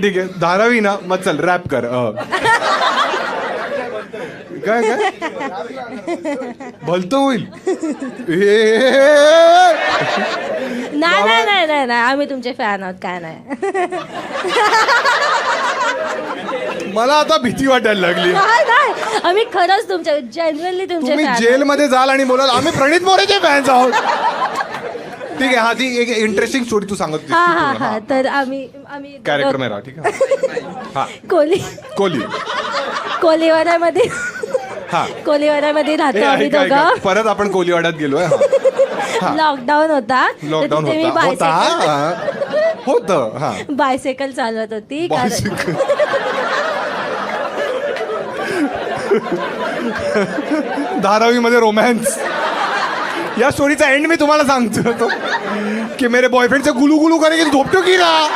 ठीक आहे, धारावी ना, मग चल रॅप कर. काय काय भलतं होईल. नाही नाही नाही नाही नाही आम्ही तुमचे फॅन आहोत, काय नाही. मला आता भीती वाटायला लागली. नाही नाही आम्ही खरंच तुमच्या जेन्युइनली तुमचे तुम्ही फॅन. जेलमध्ये जाल आणि बोलाल आम्ही प्रणित मोरेचे फॅन्स आहोत. ठीक आहे, हा ती एक इंटरेस्टिंग स्टोरी तू सांगत होतीस. हा ती हा पूर्ण, हा तर आम्ही कॅरेक्टर मेरा. ठीक आहे, हा कोहली. कोलीवाड्यामध्ये हा कोलीवाड्यामध्ये राहतो ए, आम्ही ऐका, ऐका. दोघं. परत आपण कोहलीवाड्यात गेलोय. लॉकडाऊन होता तर लॉकडाऊन तिथे मी होता होतं. हा बायसायकल चालवत होती. Bicycle. धारावीमध्ये रोमॅन्स. या स्टोरीचा एंड मी तुम्हाला सांगतो की मेरे बॉयफ्रेंड से गुलू गुलू करेगी तो धोपटो की रहा.